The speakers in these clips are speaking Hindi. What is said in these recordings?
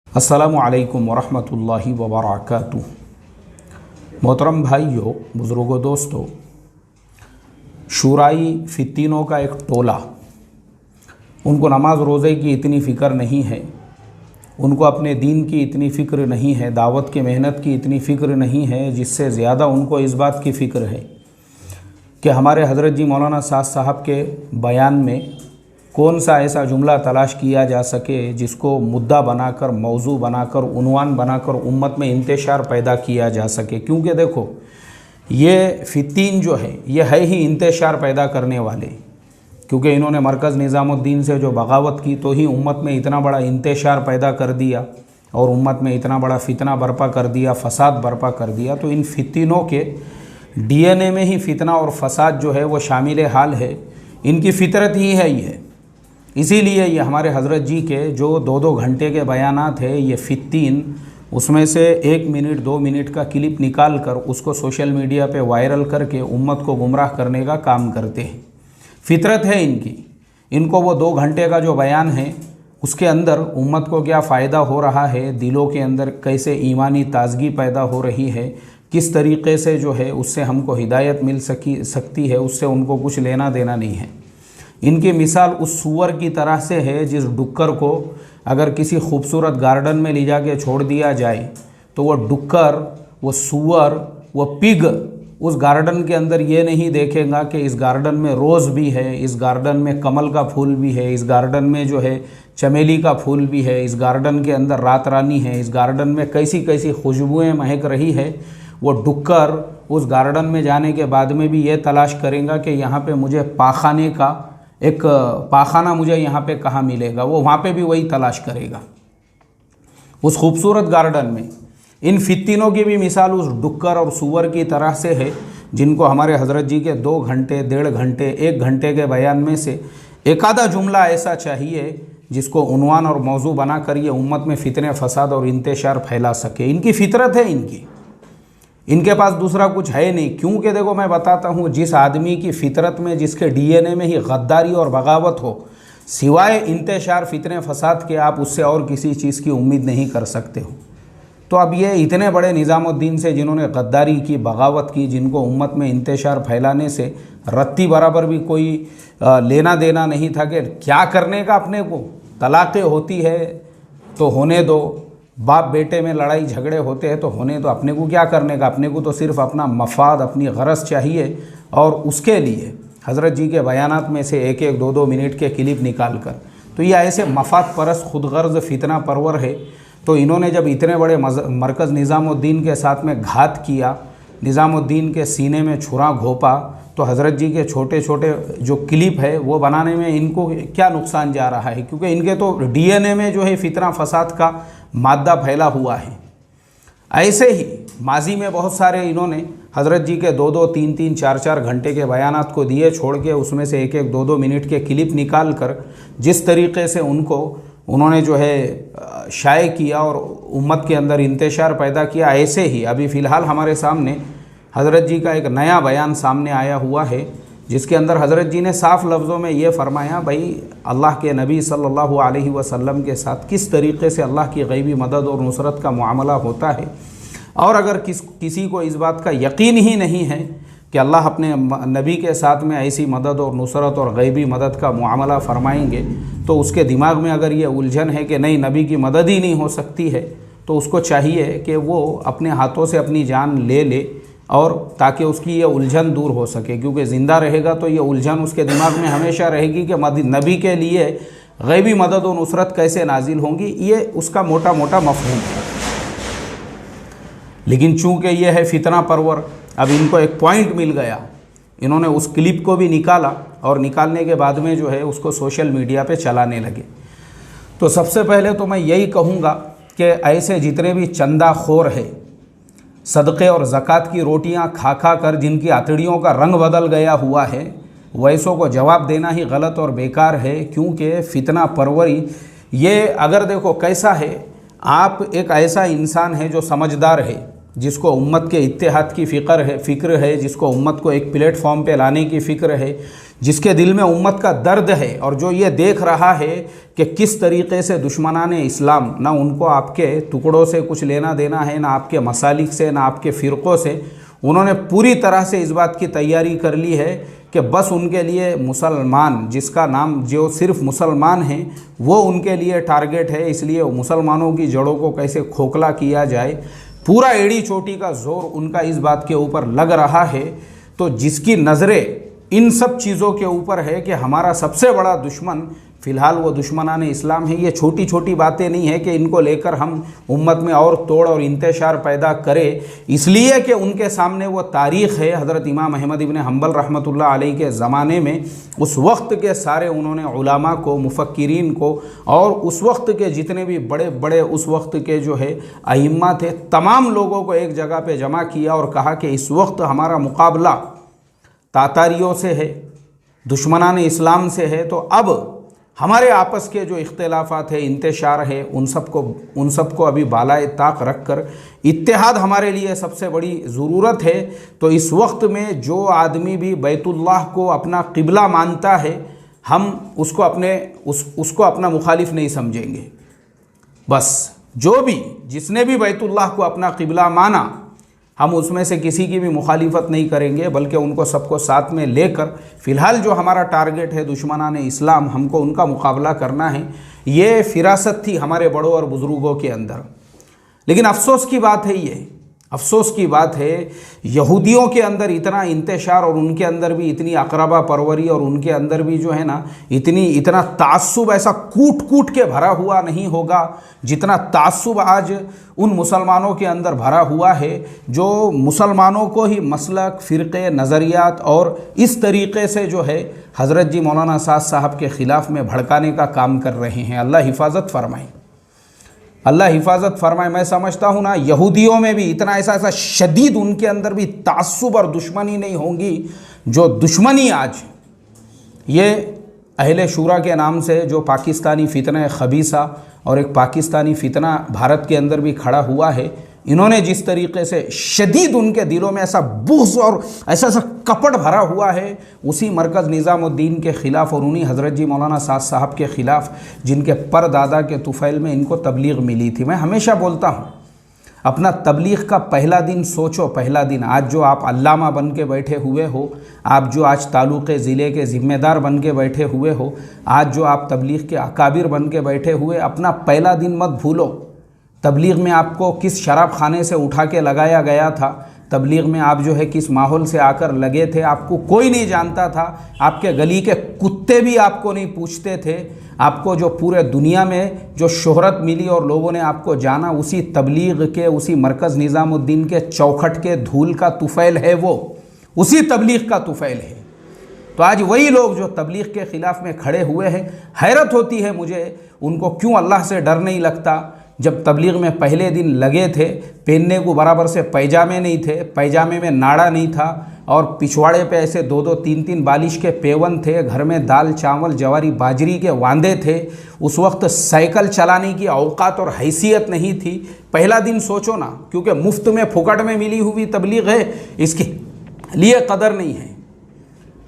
अस्सलामुअलैकुम वरहमतुल्लाहि वबरकातुहू। मोहतरम भाइयों, बुज़ुर्गों, दोस्तों, शूराई फित्तीनों का एक टोला, उनको नमाज रोज़े की इतनी फ़िक्र नहीं है, उनको अपने दीन की इतनी फ़िक्र नहीं है, दावत की मेहनत की इतनी फ़िक्र नहीं है, जिससे ज़्यादा उनको इस बात की फ़िक्र है कि हमारे हज़रत जी मौलाना साद साहब के बयान में कौन सा ऐसा जुमला तलाश किया जा सके जिसको मुद्दा बनाकर, मौजू बनाकर, उन्वान बनाकर उम्मत में इंतशार पैदा किया जा सके। क्योंकि देखो, ये फित्तीन जो है ये है ही इंतशार पैदा करने वाले, क्योंकि इन्होंने मरकज़ निज़ामुद्दीन से जो बगावत की तो ही उम्मत में इतना बड़ा इंतशार पैदा कर दिया और उम्मत में इतना बड़ा फितना बर्पा कर दिया, फसाद बर्पा कर दिया। तो इन फित्तीनों के DNA में ही फितना और फसाद जो है वो शामिल हाल है, इनकी फितरत ही है ये। इसीलिए ये हमारे हज़रत जी के जो 2-2 घंटे के बयानात है, ये फित्तीन उसमें से 1 मिनट 2 मिनट का क्लिप निकाल कर उसको सोशल मीडिया पे वायरल करके उम्मत को गुमराह करने का काम करते हैं। फितरत है इनकी। इनको वो 2 घंटे का जो बयान है उसके अंदर उम्मत को क्या फ़ायदा हो रहा है, दिलों के अंदर कैसे ईमानी ताजगी पैदा हो रही है, किस तरीक़े से जो है उससे हमको हिदायत मिल सकती है, उससे उनको कुछ लेना देना नहीं है। इनकी मिसाल उस सूअर की तरह से है जिस डुक्कर को अगर किसी खूबसूरत गार्डन में ले जाके छोड़ दिया जाए तो वो डुक्कर, वो सूअर, वो पिग उस गार्डन के अंदर ये नहीं देखेगा कि इस गार्डन में रोज़ भी है, इस गार्डन में कमल का फूल भी है, इस गार्डन में जो है चमेली का फूल भी है, इस गार्डन के अंदर रात रानी है, इस गार्डन में कैसी कैसी खुशबुएँ महक रही है। वो डुक्कर उस गार्डन में जाने के बाद में भी ये तलाश करेगा कि यहाँ पे मुझे पाखाने का एक पाखाना मुझे यहाँ पे कहाँ मिलेगा, वो वहाँ पे भी वही तलाश करेगा उस खूबसूरत गार्डन में। इन फित्तीनों की भी मिसाल उस डुक्कर और सूअर की तरह से है जिनको हमारे हज़रत जी के 2 घंटे, 1.5 घंटे, 1 घंटे के बयान में से एक आधा जुमला ऐसा चाहिए जिसको उन्वान और मौजू बनाकर ये उम्मत में फितने, फसाद और इंतशार फैला सके। इनकी फितरत है इनकी, इनके पास दूसरा कुछ है नहीं। क्योंकि देखो, मैं बताता हूँ, जिस आदमी की फितरत में, जिसके DNA में ही गद्दारी और बगावत हो, सिवाय इंतशार, फितने, फसाद के आप उससे और किसी चीज़ की उम्मीद नहीं कर सकते हो। तो अब ये इतने बड़े निज़ामुद्दीन से जिन्होंने गद्दारी की, बगावत की, जिनको उम्मत में इंतशार फैलाने से रत्ती बराबर भी कोई लेना देना नहीं था कि क्या करने का अपने को, तलाक़ें होती है तो होने दो, बाप बेटे में लड़ाई झगड़े होते हैं तो होने, तो अपने को क्या करने का, अपने को तो सिर्फ अपना मफाद, अपनी गरज चाहिए। और उसके लिए हज़रत जी के बयानात में से 1-1, 2-2 मिनट के क्लिप निकाल कर, तो ये ऐसे मफाद परस्त, खुदगर्ज, फितना परवर है। तो इन्होंने जब इतने बड़े मरकज़ निज़ामुद्दीन के साथ में घात किया, निज़ामुद्दीन के सीने में छुरा घोंपा, तो हज़रत जी के छोटे छोटे जो क्लिप है वो बनाने में इनको क्या नुकसान जा रहा है, क्योंकि इनके तो DNA में जो है फितना, फसाद का मादा फैला हुआ है। ऐसे ही माजी में बहुत सारे इन्होंने हज़रत जी के 2-2, 3-3, 4-4 घंटे के बयानात को दिए छोड़ के उसमें से 1-1, 2-2 मिनट के क्लिप निकाल कर जिस तरीक़े से उन्होंने जो है शाये किया और उम्मत के अंदर इंतशार पैदा किया। ऐसे ही अभी फ़िलहाल हमारे सामने हज़रत जी का एक नया बयान सामने आया हुआ है जिसके अंदर हज़रत जी ने साफ़ लफ्ज़ों में ये फ़रमाया, भाई अल्लाह के नबी सल्लल्लाहु अलैहि वसल्लम के साथ किस तरीक़े से अल्लाह की गैबी मदद और नुसरत का मामला होता है। और अगर किसी को इस बात का यकीन ही नहीं है कि अल्लाह अपने नबी के साथ में ऐसी मदद और नुसरत और गैबी मदद का मामला फ़रमाएंगे, तो उसके दिमाग में अगर ये उलझन है कि नहीं, नबी की मदद ही नहीं हो सकती है, तो उसको चाहिए कि वो अपने हाथों से अपनी जान ले और ताकि उसकी ये उलझन दूर हो सके। क्योंकि ज़िंदा रहेगा तो ये उलझन उसके दिमाग में हमेशा रहेगी कि नबी के लिए गैबी मदद और नुसरत कैसे नाजिल होंगी, ये उसका मोटा मोटा मफ़हूम है। लेकिन चूँकि ये है फितना परवर, अब इनको एक पॉइंट मिल गया, इन्होंने उस क्लिप को भी निकाला और निकालने के बाद में जो है उसको सोशल मीडिया पे चलाने लगे। तो सबसे पहले तो मैं यही कहूँगा कि ऐसे जितने भी चंदा खोर है, सदक़े और ज़कात की रोटियां खा खा कर जिनकी आतड़ियों का रंग बदल गया हुआ है, वैसों को जवाब देना ही गलत और बेकार है। क्योंकि फितना परवरी ये, अगर देखो कैसा है, आप एक ऐसा इंसान है जो समझदार है, जिसको उम्मत के इत्तेहाद की फ़िक्र है, जिसको उम्मत को एक प्लेटफॉर्म पे लाने की फ़िक्र है, जिसके दिल में उम्मत का दर्द है, और जो ये देख रहा है कि किस तरीक़े से दुश्मनान इस्लाम, ना उनको आपके टुकड़ों से कुछ लेना देना है, ना आपके मसालिक से, ना आपके फ़िरक़ों से, उन्होंने पूरी तरह से इस बात की तैयारी कर ली है कि बस उनके लिए मुसलमान, जिसका नाम जो सिर्फ मुसलमान हैं, वो उनके लिए टारगेट है। इसलिए मुसलमानों की जड़ों को कैसे खोखला किया जाए, पूरा एड़ी चोटी का जोर उनका इस बात के ऊपर लग रहा है। तो जिसकी नज़रें इन सब चीज़ों के ऊपर है कि हमारा सबसे बड़ा दुश्मन फ़िलहाल वो दुश्मनान इस्लाम है, ये छोटी छोटी बातें नहीं है कि इनको लेकर हम उम्मत में और तोड़ और इंतशार पैदा करें, इसलिए कि उनके सामने वो तारीख़ है हज़रत इमाम अहमद इब्न हम्बल रहमतुल्लाह अलैह के ज़माने में। उस वक्त के सारे उन्होंने उलमा को, मुफ़क्किरीन को, और उस वक्त के जितने भी बड़े बड़े उस वक्त के जो है अइम्मा थे, तमाम लोगों को एक जगह पे जमा किया और कहा कि इस वक्त हमारा मुकाबला तातारियों से है, दुश्मनान इस्लाम से है, तो अब हमारे आपस के जो इख्तिलाफ़ात है, इंतशार है, उन सबको अभी बालाए ताक रख कर इत्तेहाद हमारे लिए सबसे बड़ी ज़रूरत है। तो इस वक्त में जो आदमी भी बैतुल्लाह को अपना क़िबला मानता है, हम उसको अपना मुखालिफ नहीं समझेंगे। बस जो भी जिसने भी बैतुल्लाह को अपना क़िबला माना, हम उसमें से किसी की भी मुखालिफत नहीं करेंगे, बल्कि उनको सबको साथ में लेकर फ़िलहाल जो हमारा टारगेट है दुश्मनान इस्लाम, हमको उनका मुकाबला करना है। ये फ़िरासत थी हमारे बड़ों और बुज़ुर्गों के अंदर। लेकिन अफसोस की बात है, ये अफसोस की बात है, यहूदियों के अंदर इतना इंतशार और उनके अंदर भी इतनी अकरबा परवरी और उनके अंदर भी जो है ना इतना तास्सुब ऐसा कूट कूट के भरा हुआ नहीं होगा जितना तास्सुब आज उन मुसलमानों के अंदर भरा हुआ है, जो मुसलमानों को ही मसलक, फ़िरक़े, नज़रियात और इस तरीक़े से जो है हज़रत जी मौलाना साद साहब के ख़िलाफ़ में भड़काने का काम कर रहे हैं। अल्लाह हिफाजत फरमाए, अल्लाह हिफाजत फरमाए। मैं समझता हूँ ना, यहूदियों में भी इतना ऐसा शदीद उनके अंदर भी तास्सुब और दुश्मनी नहीं होंगी जो दुश्मनी आज ये अहले शूरा के नाम से जो पाकिस्तानी फितना खबीसा और एक पाकिस्तानी फितना भारत के अंदर भी खड़ा हुआ है, इन्होंने जिस तरीके से शदीद उनके दिलों में ऐसा बुग़्ज़ और ऐसा कपट भरा हुआ है, उसी मरकज़ निज़ामुद्दीन के ख़िलाफ़ और उन्हीं हज़रत जी मौलाना साद साहब के ख़िलाफ़, जिनके परदादा के तुफ़ैल में इनको तबलीग मिली थी। मैं हमेशा बोलता हूँ, अपना तबलीग का पहला दिन सोचो, पहला दिन। आज जो आप अल्लामा बन के बैठे हुए हो, आप जो आज तालुक़े ज़िले के ज़िम्मेदार बन के बैठे हुए हो, आज जो आप तबलीग के अकाबिर बन के बैठे हुए, अपना पहला दिन मत भूलो। तबलीग में आपको किस शराब खाने से उठा के लगाया गया था, तबलीग में आप जो है किस माहौल से आकर लगे थे, आपको कोई नहीं जानता था, आपके गली के कुत्ते भी आपको नहीं पूछते थे। आपको जो पूरे दुनिया में जो शोहरत मिली और लोगों ने आपको जाना, उसी तबलीग के, उसी मरकज़ निज़ामुद्दीन के चौखट के धूल का तुफ़ैल है, वो उसी तबलीग का तुफ़ैल है। तो आज वही लोग जो तबलीग के ख़िलाफ़ में खड़े हुए हैं, हैरत होती है मुझे, उनको क्यों अल्लाह से डर नहीं लगता। जब तबलीग में पहले दिन लगे थे, पहनने को बराबर से पैजामे नहीं थे, पैजामे में नाड़ा नहीं था, और पिछवाड़े पे ऐसे 2-2, 3-3 बालिश के पेवन थे, घर में दाल चावल जवारी बाजरी के वांदे थे। उस वक्त साइकिल चलाने की औकात और हैसियत नहीं थी। पहला दिन सोचो ना, क्योंकि मुफ्त में फुकट में मिली हुई तबलीग है, इसके लिए कदर नहीं है।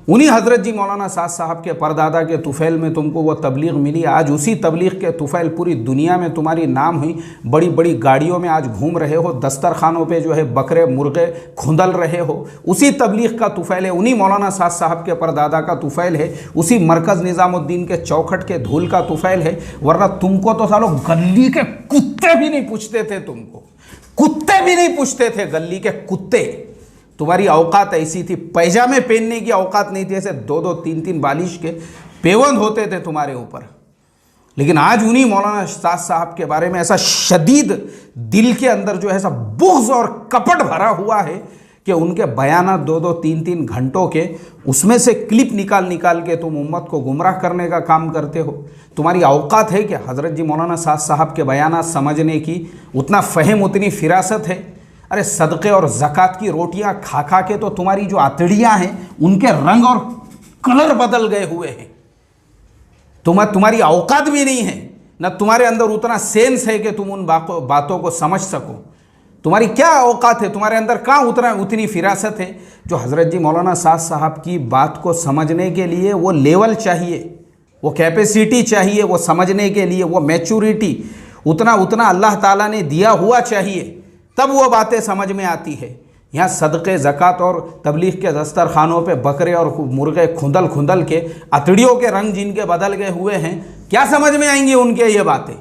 उन्हीं हज़रत जी मौलाना साद साहब के परदादा के तुफ़ैल में तुमको वो तबलीग मिली। आज उसी तबलीग के तुफ़ैल पूरी दुनिया में तुम्हारी नाम हुई, बड़ी बड़ी गाड़ियों में आज घूम रहे हो, दस्तरखानों पे जो है बकरे मुर्गे खुंदल रहे हो। उसी तबलीग का तुफ़ैल है, उन्हीं मौलाना साद साहब के परदादा का तुफ़ैल है, उसी मरकज़ निज़ामुद्दीन के चौखट के धूल का तुफ़ैल है। वरना तुमको तो सालों गली के कुत्ते भी नहीं पूछते थे, तुमको कुत्ते भी नहीं पूछते थे, गली के कुत्ते। तुम्हारी औकात ऐसी थी, पैजामे पहनने की औकात नहीं थी, ऐसे 2-2, 3-3 बालिश के पेवंद होते थे तुम्हारे ऊपर। लेकिन आज उन्हीं मौलाना साद साहब के बारे में ऐसा शदीद दिल के अंदर जो है ऐसा बुग़्ज़ और कपट भरा हुआ है कि उनके बयानात 2-2, 3-3 घंटों के, उसमें से क्लिप निकाल के तुम उम्मत को गुमराह करने का काम करते हो। तुम्हारी औकात है क्या हज़रत जी मौलाना साद साहब के बयानात समझने की? उतना फ़हम, उतनी फ़िरासत है? अरे सदक़े और ज़कात की रोटियां खा खा के तो तुम्हारी जो आतड़ियाँ हैं उनके रंग और कलर बदल गए हुए हैं। तुम्हारी औकात भी नहीं है, न तुम्हारे अंदर उतना सेंस है कि तुम उन बातों को समझ सको। तुम्हारी क्या औकात है, तुम्हारे अंदर कहाँ उतनी फिरासत है। जो हज़रत जी मौलाना साद साहब की बात को समझने के लिए वो लेवल चाहिए, वो कैपेसिटी चाहिए, वो समझने के लिए वो मैच्योरिटी, उतना अल्लाह ताला ने दिया हुआ चाहिए, तब वो बातें समझ में आती है। यहाँ सदक़े ज़कात और तबलीग के दस्तरखानों पे बकरे और मुर्गे खुंदल के अतड़ियों के रंग जिनके बदल गए हुए हैं, क्या समझ में आएंगी उनके ये बातें।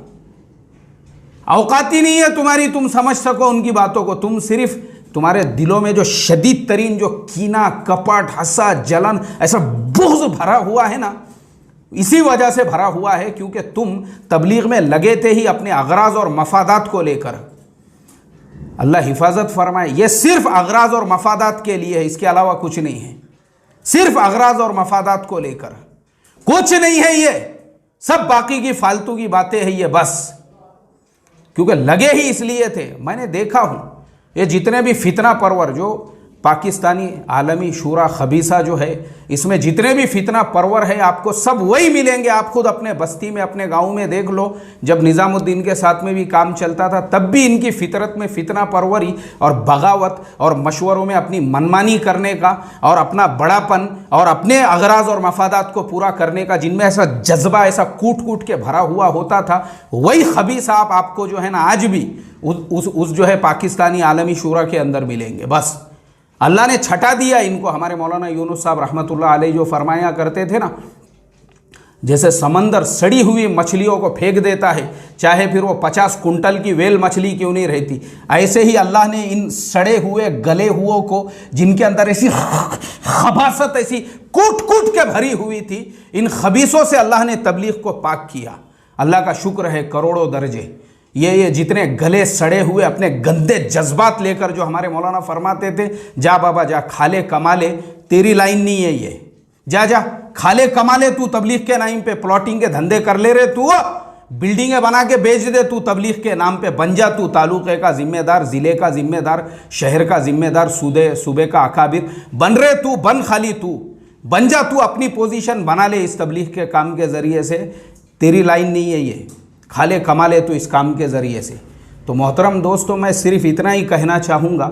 औकात ही नहीं है तुम्हारी, तुम समझ सको उनकी बातों को। तुम सिर्फ, तुम्हारे दिलों में जो शदीद तरीन जो कीना, कपट, हंसा, जलन, ऐसा बुग़्ज़ भरा हुआ है ना, इसी वजह से भरा हुआ है क्योंकि तुम तबलीग में लगे थे ही अपने अगराज और मफादात को लेकर। अल्लाह हिफाजत फरमाए, ये सिर्फ अगराज और मफादात के लिए है, इसके अलावा कुछ नहीं है। सिर्फ अगराज और मफादात को लेकर कुछ नहीं है, ये सब बाकी की फालतू की बातें हैं ये बस, क्योंकि लगे ही इसलिए थे। मैंने देखा हूँ ये जितने भी फितना परवर जो पाकिस्तानी आलमी शूरा खबीसा जो है, इसमें जितने भी फितना परवर है आपको सब वही मिलेंगे। आप खुद अपने बस्ती में, अपने गांव में देख लो, जब निज़ामुद्दीन के साथ में भी काम चलता था तब भी इनकी फितरत में फितना परवरी और बगावत और मशवरों में अपनी मनमानी करने का और अपना बड़ापन और अपने अगराज और मफादात को पूरा करने का, जिनमें ऐसा जज्बा ऐसा कूट के भरा हुआ होता था, वही खबीस आपको जो है ना आज भी उस जो है पाकिस्तानी आलमी शूरा के अंदर मिलेंगे। बस अल्लाह ने छटा दिया इनको। हमारे मौलाना यूनुस साहब रहमतुल्लाह अलैह जो फरमाया करते थे ना, जैसे समंदर सड़ी हुई मछलियों को फेंक देता है, चाहे फिर वो 50 कुंटल की वेल मछली क्यों नहीं रहती, ऐसे ही अल्लाह ने इन सड़े हुए गले हुओं को, जिनके अंदर ऐसी खबासत ऐसी कूट के भरी हुई थी, इन खबीसों से अल्लाह ने तबलीग को पाक किया। अल्लाह का शुक्र है करोड़ों दर्जे। ये जितने गले सड़े हुए अपने गंदे जज्बात लेकर जो हमारे मौलाना फरमाते थे, जा बाबा जा, खाले कमाले, तेरी लाइन नहीं है ये, जा खाले कमाले, तू तबलीग के नाम पे प्लॉटिंग के धंधे कर ले रहे, तू बिल्डिंगें बना के बेच दे, तू तबलीग के नाम पे बन जा, तू तालुके का जिम्मेदार, ज़िले का जिम्मेदार, शहर का जिम्मेदार, सूबे का अकाबिर बन रहे, तू बन, खाली तू बन जा, तू अपनी पोजीशन बना ले इस तबलीग के काम के ज़रिए से। तेरी लाइन नहीं है ये, खाले कमा ले तो इस काम के ज़रिए से। तो मोहतरम दोस्तों, मैं सिर्फ इतना ही कहना चाहूँगा,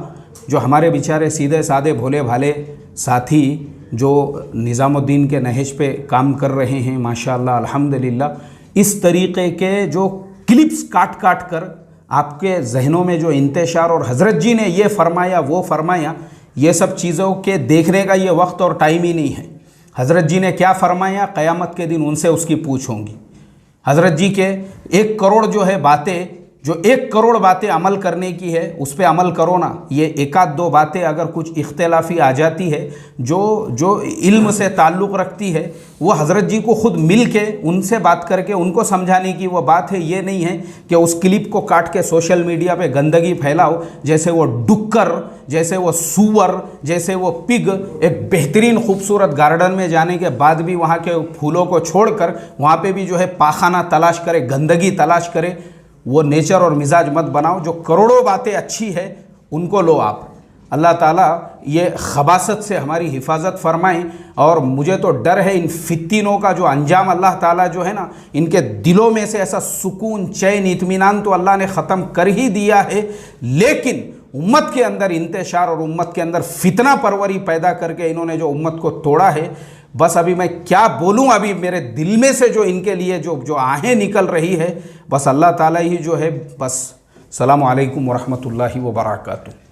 जो हमारे बेचारे सीधे साधे भोले भाले साथी जो निज़ामुद्दीन के नहज पे काम कर रहे हैं, माशाअल्लाह अल्हम्दुलिल्लाह, इस तरीक़े के जो क्लिप्स काट कर आपके जहनों में जो इंतशार और हज़रत जी ने ये फरमाया वो फरमाया, ये सब चीज़ों के देखने का ये वक्त और टाइम ही नहीं है। हज़रत जी ने क्या फरमाया, क़यामत के दिन उनसे उसकी पूछ होंगी। हज़रत जी के 1 करोड़ जो है बातें, जो 1 करोड़ बातें अमल करने की है, उस पर अमल करो ना। ये 1-2 बातें अगर कुछ इख्तिलाफ़ी आ जाती है जो इल्म से ताल्लुक़ रखती है, वो हज़रत जी को ख़ुद मिल के उनसे बात करके उनको समझाने की वो बात है। ये नहीं है कि उस क्लिप को काट के सोशल मीडिया पे गंदगी फैलाओ, जैसे वो डुक्कर, जैसे वो सूअर, जैसे वो पिग एक बेहतरीन खूबसूरत गार्डन में जाने के बाद भी वहाँ के फूलों को छोड़कर वहाँ पे भी जो है पाखाना तलाश करे, गंदगी तलाश करे। वो नेचर और मिजाज मत बनाओ। जो करोड़ों बातें अच्छी है उनको लो आप। अल्लाह ताला ये खबासत से हमारी हिफाजत फरमाएं। और मुझे तो डर है इन फित्तीनों का जो अंजाम अल्लाह ताला जो है ना, इनके दिलों में से ऐसा सुकून, चैन, इत्मीनान तो अल्लाह ने ख़त्म कर ही दिया है, लेकिन उम्मत के अंदर इंतशार और उम्मत के अंदर फितना परवरी पैदा करके इन्होंने जो उम्मत को तोड़ा है, बस अभी मैं क्या बोलूँ, अभी मेरे दिल में से जो इनके लिए जो आहें निकल रही है, बस अल्लाह ताला ही जो है, बस। अस्सलामु अलैकुम वरहमतुल्लाहि वबरकातुहू।